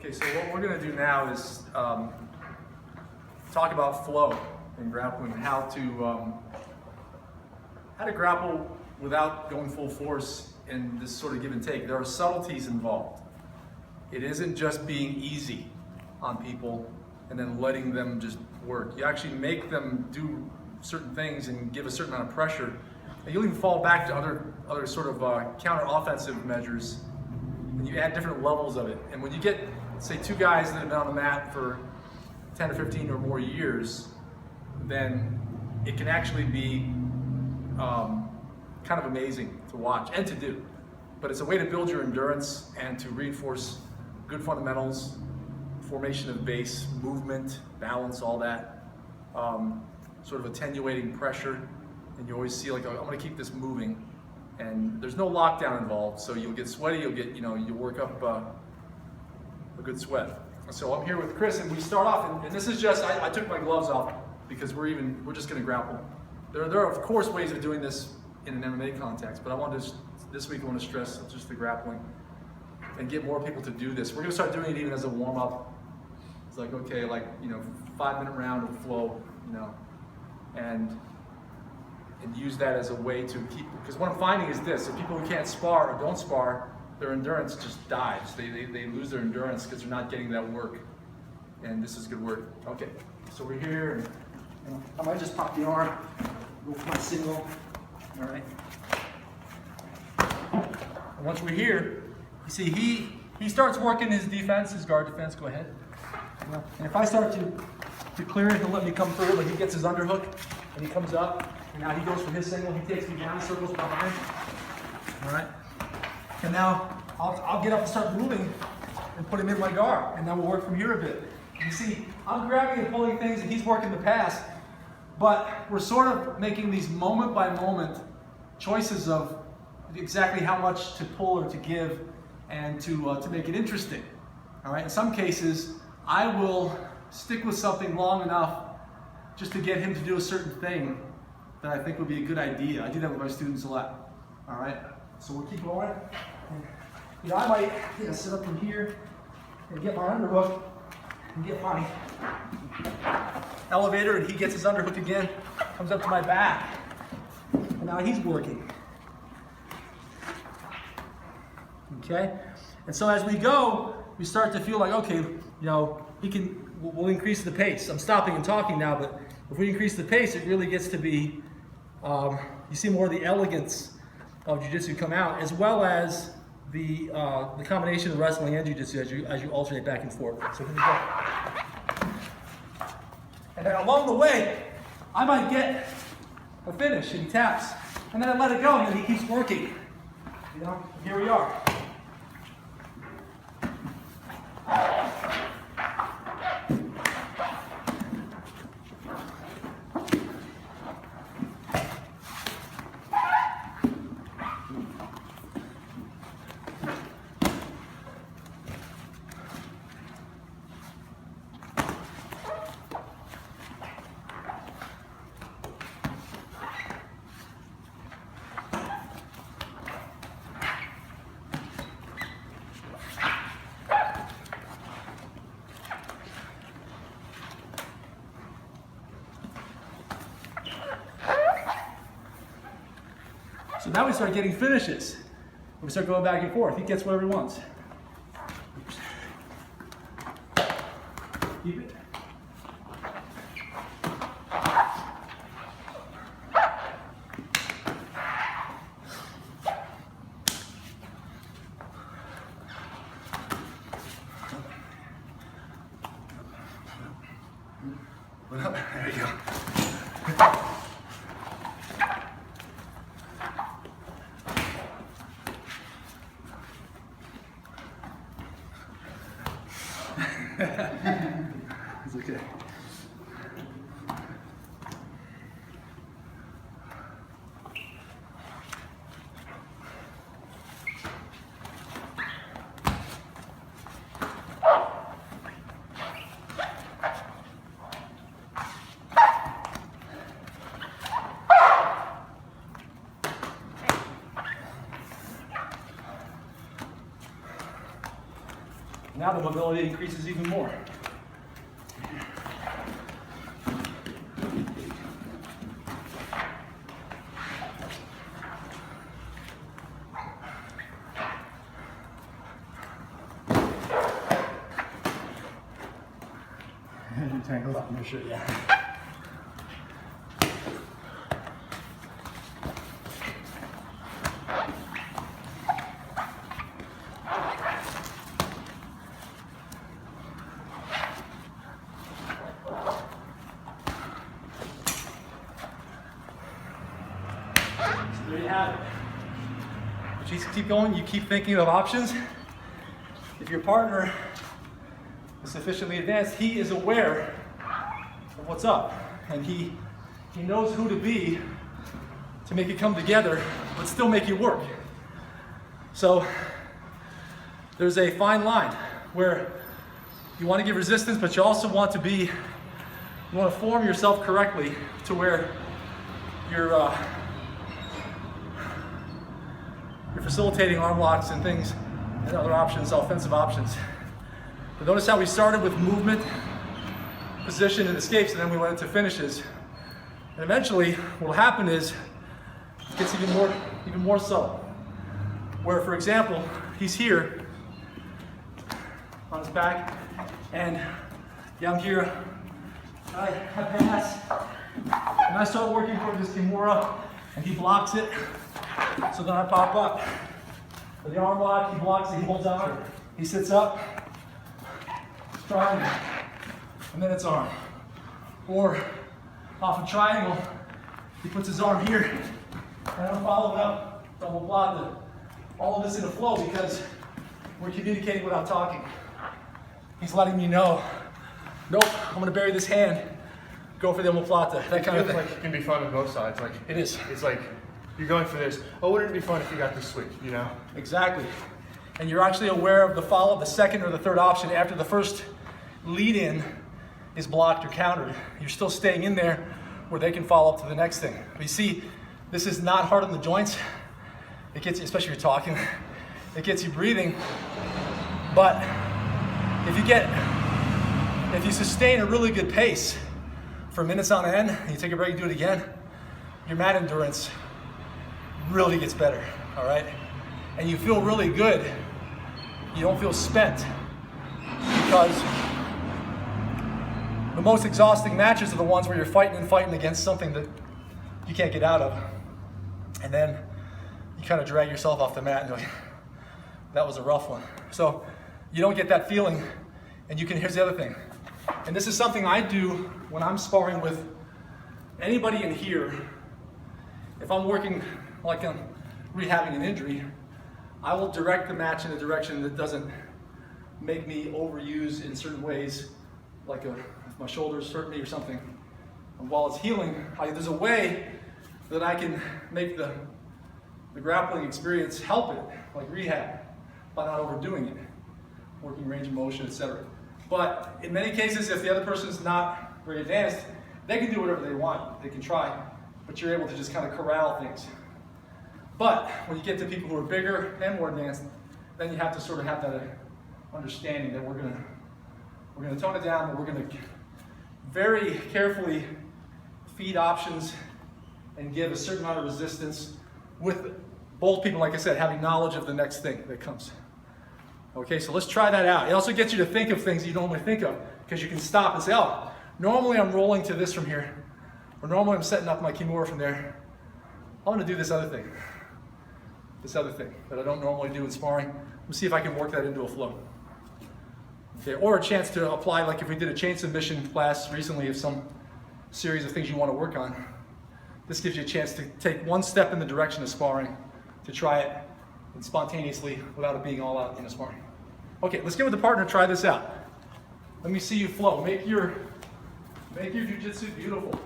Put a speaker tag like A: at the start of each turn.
A: Okay, so what we're going to do now is talk about flow in grappling, how to grapple without going full force in this sort of give and take. There are subtleties involved. It isn't just being easy on people and then letting them just work. You actually make them do certain things and give a certain amount of pressure. And you'll even fall back to other sort of counter-offensive measures, and you add different levels of it. And when you get, say, two guys that have been on the mat for 10 or 15 or more years, then it can actually be kind of amazing to watch and to do. But it's a way to build your endurance and to reinforce good fundamentals, formation of base, movement, balance, all that, sort of attenuating pressure. And you always see, like, I'm going to keep this moving, and there's no lockdown involved, so you'll get sweaty, you'll work up a good sweat. So I'm here with Chris, and we start off, and this is just, I took my gloves off because we're just going to grapple. There are of course ways of doing this in an MMA context, but this week I want to stress just the grappling and get more people to do this. We're going to start doing it even as a warm-up. It's like, okay, 5-minute round of flow, and use that as a way to keep, because what I'm finding is this: if people who can't spar or don't spar, their endurance just dies. They lose their endurance because they're not getting that work, and this is good work. Okay, so we're here, and I might just pop the arm, go for my single. All right. And once we're here, you see he starts working his defense, his guard defense. Go ahead. And if I start to clear it, he'll let me come through. Like, he gets his underhook and he comes up. And now he goes for his single. He takes me down, circles behind. All right. And now I'll get up and start moving and put him in my guard. And then we'll work from here a bit. You see, I'm grabbing and pulling things, and he's working the pass. But we're sort of making these moment by moment choices of exactly how much to pull or to give, and to make it interesting. All right. In some cases, I will stick with something long enough just to get him to do a certain thing that I think would be a good idea. I do that with my students a lot. All right. So we'll keep going. And, I might sit up from here and get my underhook and get my elevator, and he gets his underhook again, comes up to my back, and now he's working. Okay. And so as we go, we start to feel like, okay, we'll increase the pace. I'm stopping and talking now, but if we increase the pace, it really gets to be, you see more of the elegance of Jiu-Jitsu come out, as well as the combination of wrestling and Jiu-Jitsu as you alternate back and forth. So here we go. And then along the way, I might get a finish, and he taps, and then I let it go, and then he keeps working. Here we are. So now we start getting finishes. We start going back and forth. He gets whatever he wants. Keep it. There you go. It's okay. lateral mobility increases even more.
B: Tangles up my shirt, yeah.
A: So there you have it. But you keep going, you keep thinking of options. If your partner is sufficiently advanced, he is aware of what's up, and he knows who to be to make it come together, but still make it work. So there's a fine line where you want to give resistance, but you also want to form yourself correctly to where you're facilitating arm locks and things and other options, offensive options. But notice how we started with movement, position, and escapes, and then we went into finishes. And eventually, what will happen is it gets even more subtle. Where, for example, he's here on his back, and yeah, I'm here. I pass, and I start working toward this Kimura, and he blocks it. So then I pop up. With the arm lock, he blocks it, he holds out, he sits up, triangle, and then it's arm. Or off a triangle, he puts his arm here, and I'm following up, double plata. All of this in a flow because we're communicating without talking. He's letting me know, nope, I'm gonna bury this hand, go for the omoplata, that kind of thing.
B: Like it can be fun on both sides. Like
A: it is.
B: It's like you're going for this. Oh, wouldn't it be fun if you got this switch? You know?
A: Exactly. And you're actually aware of the follow, the second or the third option after the first lead-in is blocked or countered. You're still staying in there where they can follow up to the next thing. But you see, this is not hard on the joints. It gets you, especially if you're talking, it gets you breathing. But if you sustain a really good pace for minutes on end, and you take a break and do it again, your mat endurance really gets better, all right? And you feel really good. You don't feel spent, because the most exhausting matches are the ones where you're fighting against something that you can't get out of. And then you kind of drag yourself off the mat and you're like, that was a rough one. So you don't get that feeling. And here's the other thing. And this is something I do when I'm sparring with anybody in here. If I'm working like I'm rehabbing an injury, I will direct the match in a direction that doesn't make me overuse in certain ways, like if my shoulders hurt me or something. And while it's healing, there's a way that I can make the grappling experience help it, like rehab, by not overdoing it, working range of motion, etc. But in many cases, if the other person's not very advanced, they can do whatever they want. They can try, but you're able to just kind of corral things. But when you get to people who are bigger and more advanced, then you have to sort of have that understanding that we're gonna tone it down, but we're gonna very carefully feed options and give a certain amount of resistance with both people, like I said, having knowledge of the next thing that comes. Okay, so let's try that out. It also gets you to think of things you don't normally think of, because you can stop and say, oh, normally I'm rolling to this from here, or normally I'm setting up my Kimura from there. I'm gonna do this other thing that I don't normally do in sparring. Let's see if I can work that into a flow. Okay, or a chance to apply, like if we did a chain submission class recently of some series of things you want to work on. This gives you a chance to take one step in the direction of sparring, to try it and spontaneously without it being all out in a sparring. Okay, let's get with the partner and try this out. Let me see you flow. Make your jiu-jitsu beautiful.